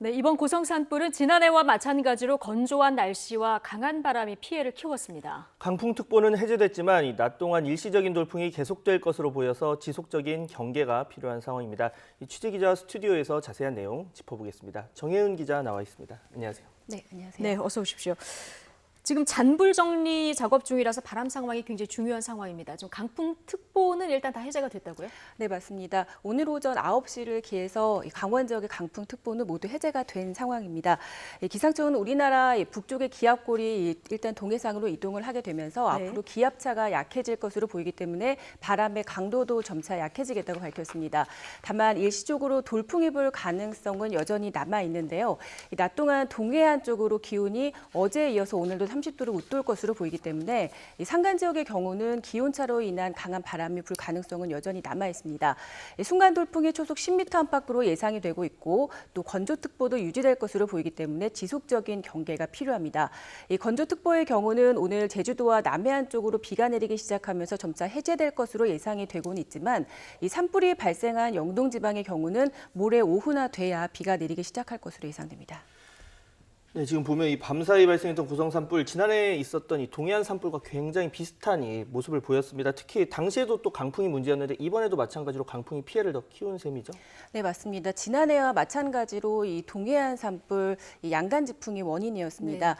네, 이번 고성 산불은 지난해와 마찬가지로 건조한 날씨와 강한 바람이 피해를 키웠습니다. 강풍특보는 해제됐지만 낮 동안 일시적인 돌풍이 계속될 것으로 보여서 지속적인 경계가 필요한 상황입니다. 취재기자 스튜디오에서 자세한 내용 짚어보겠습니다. 정혜은 기자 나와 있습니다. 안녕하세요. 네, 안녕하세요. 네, 어서 오십시오. 지금 잔불 정리 작업 중이라서 바람 상황이 굉장히 중요한 상황입니다. 좀 강풍특보는 일단 다 해제가 됐다고요? 네, 맞습니다. 오늘 오전 9시를 기해서 강원 지역의 강풍특보는 모두 해제가 된 상황입니다. 기상청은 우리나라 북쪽의 기압골이 일단 동해상으로 이동을 하게 되면서 네. 앞으로 기압차가 약해질 것으로 보이기 때문에 바람의 강도도 점차 약해지겠다고 밝혔습니다. 다만 일시적으로 돌풍이 불 가능성은 여전히 남아 있는데요. 낮 동안 동해안 쪽으로 기온이 어제에 이어서 오늘도 30도를 웃돌 것으로 보이기 때문에 산간 지역의 경우는 기온차로 인한 강한 바람이 불 가능성은 여전히 남아 있습니다. 순간 돌풍이 초속 10m 안팎으로 예상이 되고 있고 또 건조특보도 유지될 것으로 보이기 때문에 지속적인 경계가 필요합니다. 이 건조특보의 경우는 오늘 제주도와 남해안 쪽으로 비가 내리기 시작하면서 점차 해제될 것으로 예상이 되고는 있지만 이 산불이 발생한 영동 지방의 경우는 모레 오후나 돼야 비가 내리기 시작할 것으로 예상됩니다. 네, 지금 보면 이 밤사이 발생했던 고성 산불, 지난해 있었던 이 동해안 산불과 굉장히 비슷한 이 모습을 보였습니다. 특히 당시에도 또 강풍이 문제였는데 이번에도 마찬가지로 강풍이 피해를 더 키운 셈이죠? 네, 맞습니다. 지난해와 마찬가지로 이 동해안 산불, 이 양간지풍이 원인이었습니다.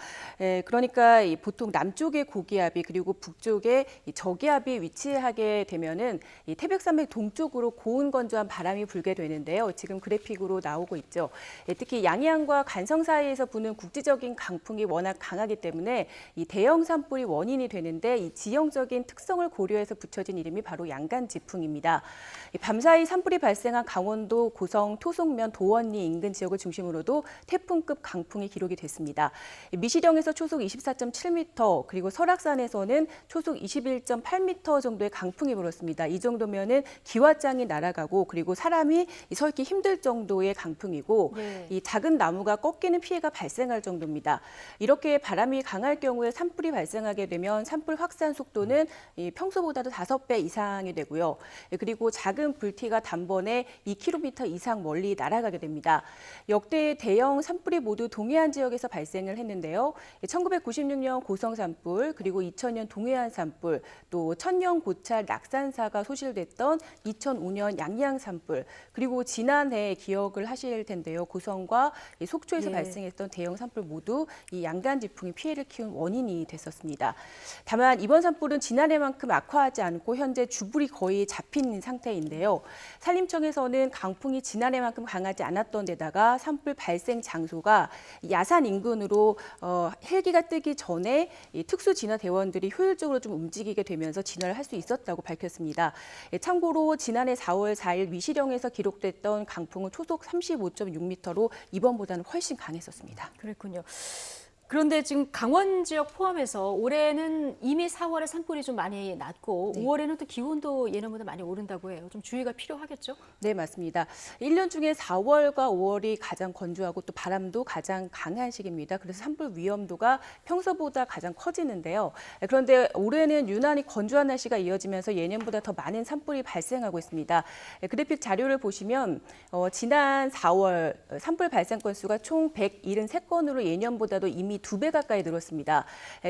그러니까 이 보통 남쪽의 고기압이 그리고 북쪽에 이 저기압이 위치하게 되면은 이 태백산맥 동쪽으로 고온 건조한 바람이 불게 되는데요. 지금 그래픽으로 나오고 있죠. 특히 양양과 간성 사이에서 부는 국지적인 강풍이 워낙 강하기 때문에 이 대형 산불이 원인이 되는데 이 지형적인 특성을 고려해서 붙여진 이름이 바로 양간지풍입니다. 밤사이 산불이 발생한 강원도 고성, 토속면, 도원리 인근 지역을 중심으로도 태풍급 강풍이 기록이 됐습니다. 미시령에서 초속 24.7m 그리고 설악산에서는 초속 21.8m 정도의 강풍이 불었습니다. 이 정도면은 기와장이 날아가고 그리고 사람이 서 있기 힘들 정도의 강풍이고 이 작은 나무가 꺾이는 피해가 발생할 정도입니다. 이렇게 바람이 강할 경우에 산불이 발생하게 되면 산불 확산 속도는 평소보다도 5배 이상이 되고요. 그리고 작은 불티가 단번에 2km 이상 멀리 날아가게 됩니다. 역대 대형 산불이 모두 동해안 지역에서 발생을 했는데요. 1996년 고성 산불, 그리고 2000년 동해안 산불, 또 천년 고찰 낙산사가 소실됐던 2005년 양양 산불, 그리고 지난해 기억을 하실 텐데요. 고성과 속초에서 발생했던 대형 산불 모두 이 양간지풍이 피해를 키운 원인이 됐었습니다. 다만 이번 산불은 지난해만큼 악화하지 않고 현재 주불이 거의 잡힌 상태인데요. 산림청에서는 강풍이 지난해만큼 강하지 않았던 데다가 산불 발생 장소가 야산 인근으로 헬기가 뜨기 전에 이 특수진화대원들이 효율적으로 좀 움직이게 되면서 진화를 할 수 있었다고 밝혔습니다. 참고로 지난해 4월 4일 미시령에서 기록됐던 강풍은 초속 35.6m로 이번보다는 훨씬 강했었습니다. 그랬군요. 그런데 지금 강원 지역 포함해서 올해는 이미 4월에 산불이 좀 많이 났고 5월에는 또 기온도 예년보다 많이 오른다고 해요. 좀 주의가 필요하겠죠? 네, 맞습니다. 1년 중에 4월과 5월이 가장 건조하고 또 바람도 가장 강한 시기입니다. 그래서 산불 위험도가 평소보다 가장 커지는데요. 그런데 올해는 유난히 건조한 날씨가 이어지면서 예년보다 더 많은 산불이 발생하고 있습니다. 그래픽 자료를 보시면 지난 4월 산불 발생 건수가 총 173건으로 예년보다도 이미 2배 가까이 늘었습니다.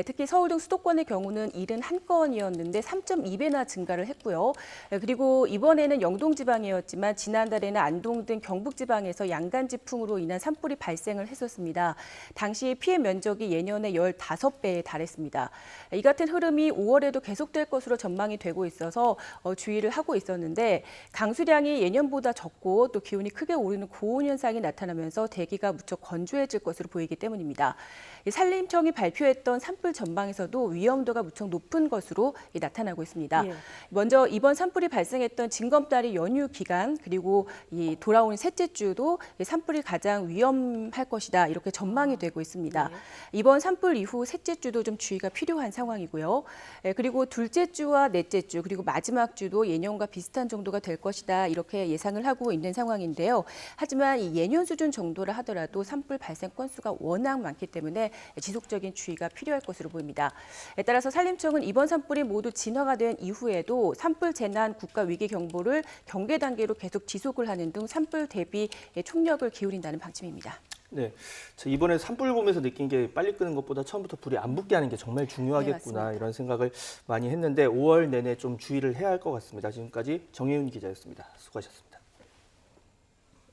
특히 서울 등 수도권의 경우는 71건이었는데 3.2배나 증가를 했고요. 그리고 이번에는 영동 지방이었지만 지난달에는 안동 등 경북 지방에서 양간지풍으로 인한 산불이 발생을 했었습니다. 당시 피해 면적이 예년의 15배에 달했습니다. 이 같은 흐름이 5월에도 계속될 것으로 전망이 되고 있어서 주의를 하고 있었는데 강수량이 예년보다 적고 또 기온이 크게 오르는 고온 현상이 나타나면서 대기가 무척 건조해질 것으로 보이기 때문입니다. 산림청이 발표했던 산불 전망에서도 위험도가 무척 높은 것으로 나타나고 있습니다. 먼저 이번 산불이 발생했던 징검다리 연휴 기간 그리고 이 돌아오는 셋째 주도 산불이 가장 위험할 것이다 이렇게 전망이 되고 있습니다. 이번 산불 이후 셋째 주도 좀 주의가 필요한 상황이고요. 그리고 둘째 주와 넷째 주 그리고 마지막 주도 예년과 비슷한 정도가 될 것이다 이렇게 예상을 하고 있는 상황인데요. 하지만 이 예년 수준 정도라 하더라도 산불 발생 건수가 워낙 많기 때문에 지속적인 주의가 필요할 것으로 보입니다. 따라서 산림청은 이번 산불이 모두 진화가 된 이후에도 산불 재난 국가 위기 경보를 경계 단계로 계속 지속을 하는 등 산불 대비에 총력을 기울인다는 방침입니다. 네, 자, 이번에 산불 보면서 느낀 게 빨리 끄는 것보다 처음부터 불이 안 붙게 하는 게 정말 중요하겠구나 맞습니다. 이런 생각을 많이 했는데 5월 내내 좀 주의를 해야 할 것 같습니다. 지금까지 정혜윤 기자였습니다. 수고하셨습니다.